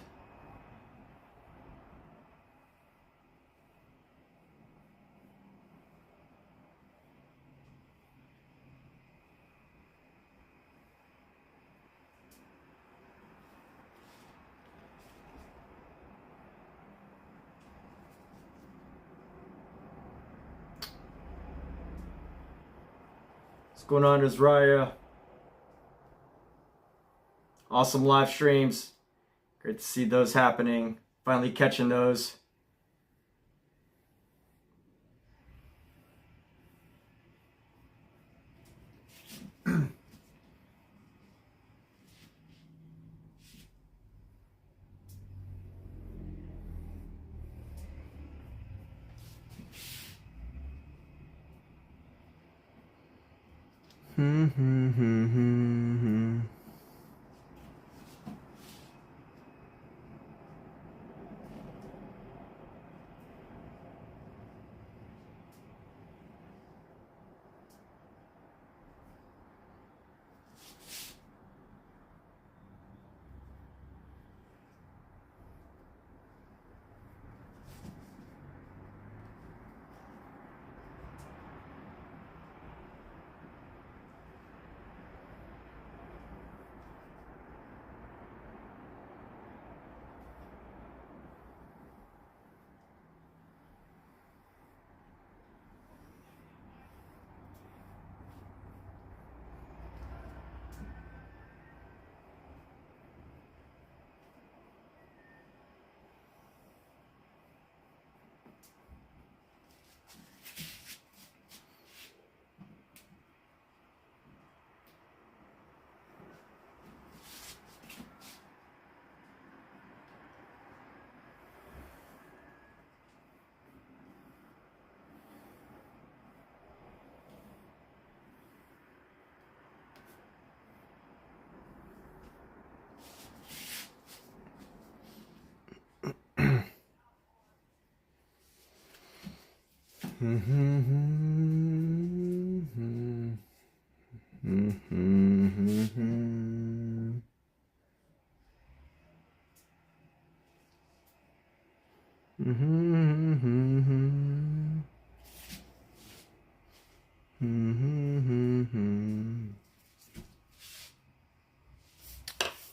What's going on, Azraya? Awesome live streams. Great to see those happening. Finally catching those.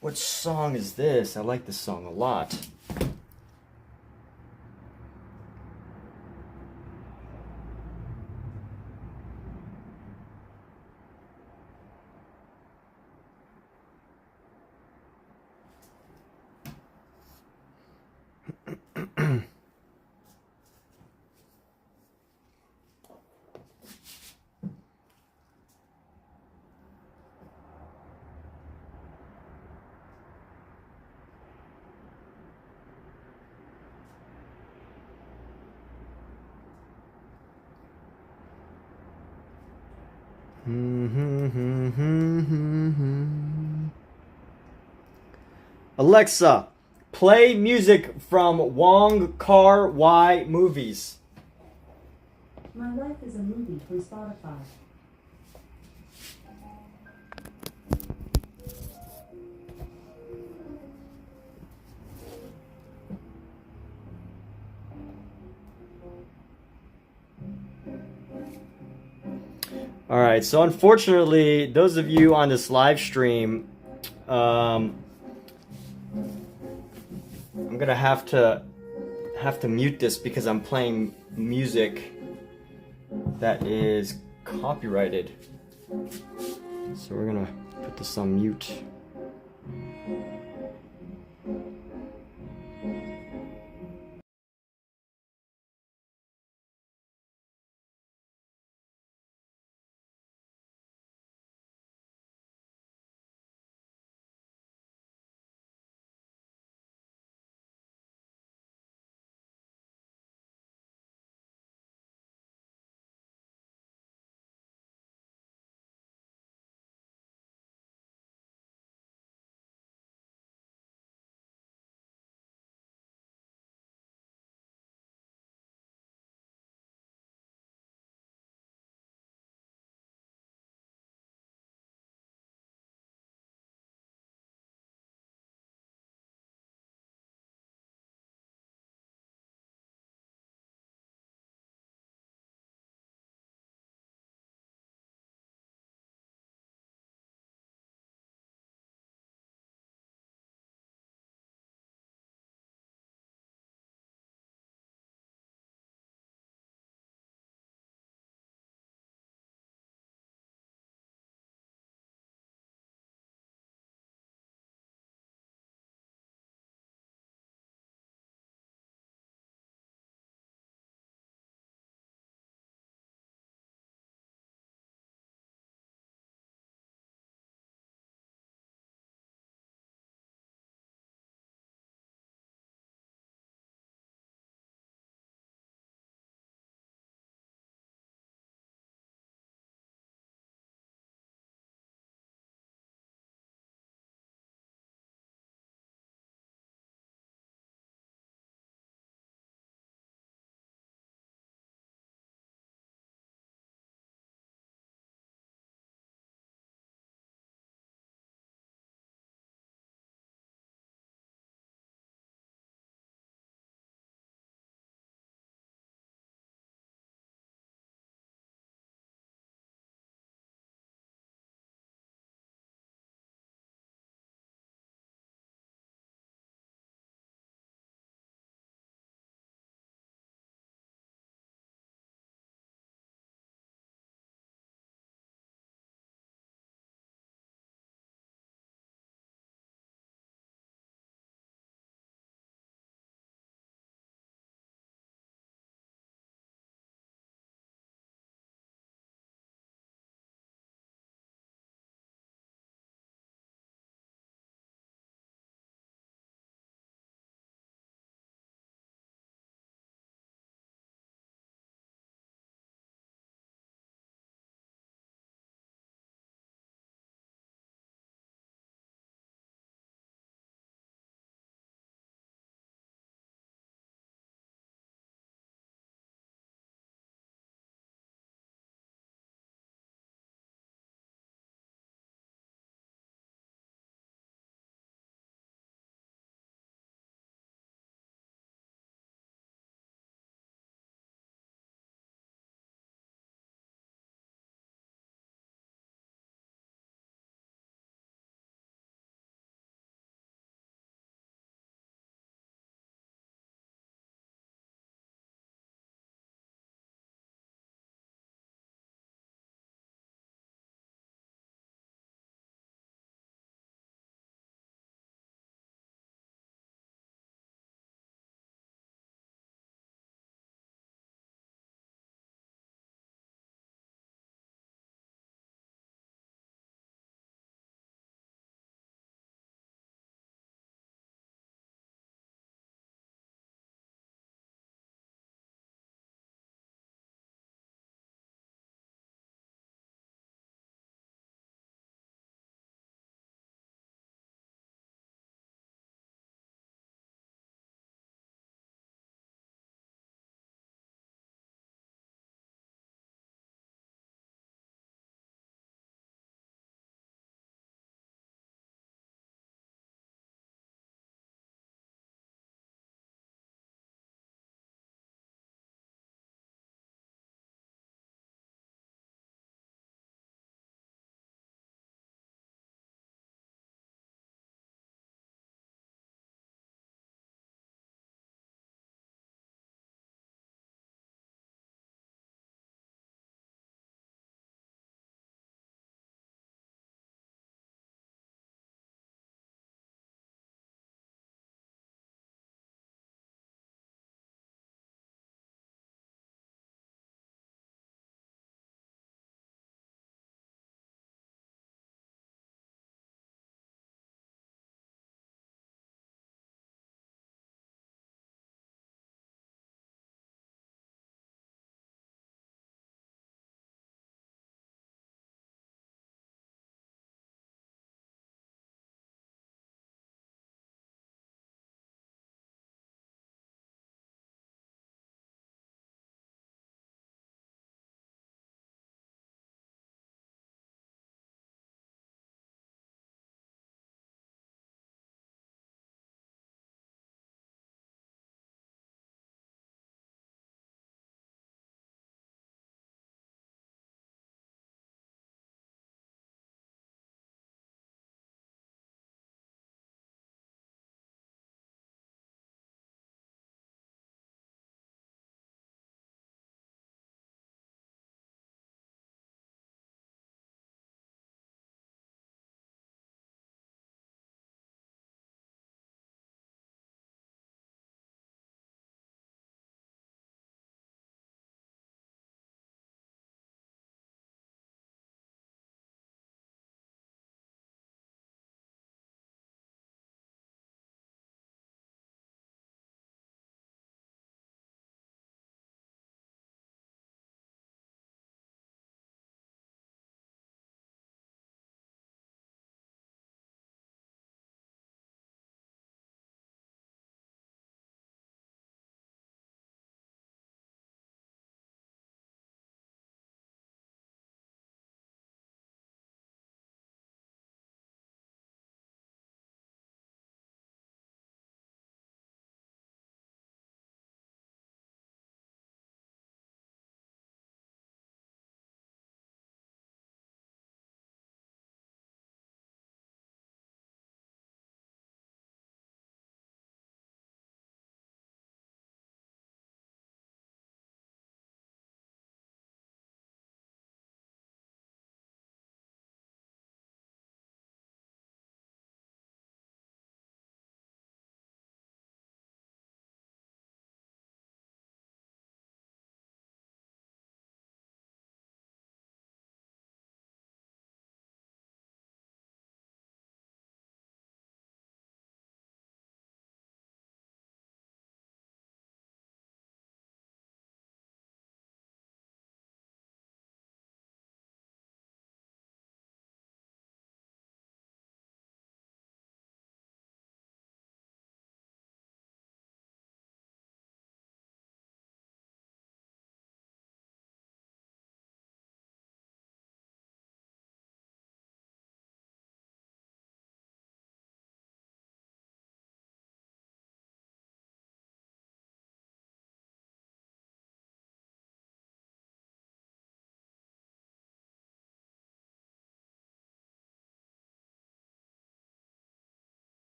What song is this? I like this song a lot. Alexa, play music from Wong Kar-wai movies. My Life is a Movie from Spotify. All right, so unfortunately, those of you on this live stream, I'm gonna have to mute this because I'm playing music that is copyrighted. So we're gonna put this on mute.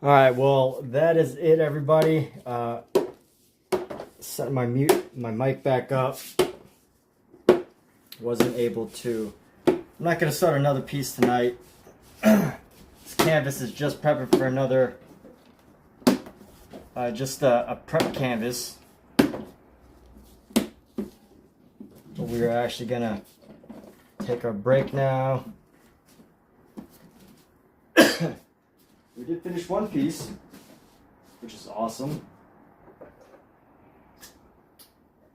All right, well, that is it, everybody. Set my mic back up. Wasn't able to. I'm not going to start another piece tonight. This canvas is just prepping for another, just a prep canvas. But we are actually going to take our break now. We did finish one piece, which is awesome.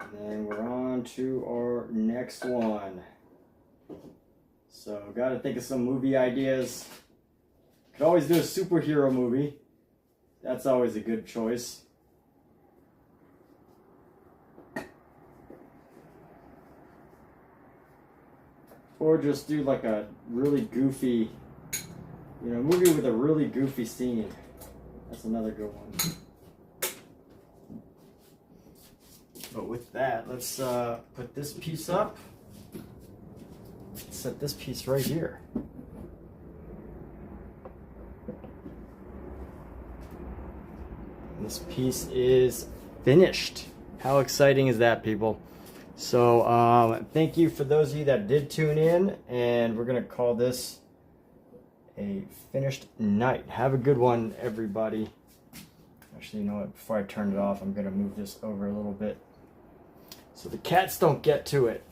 And then we're on to our next one. So, gotta think of some movie ideas. Could always do a superhero movie. That's always a good choice. Or just do like a really goofy, movie with a really goofy scene. That's another good one. But with that, let's put this piece up. Set this piece right here. This piece is finished. How exciting is that, people? So thank you for those of you that did tune in, and we're gonna call this a finished night. Have a good one, everybody. Actually, you know what? Before I turn it off, I'm gonna move this over a little bit so the cats don't get to it.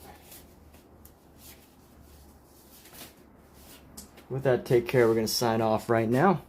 With that, take care. We're gonna sign off right now.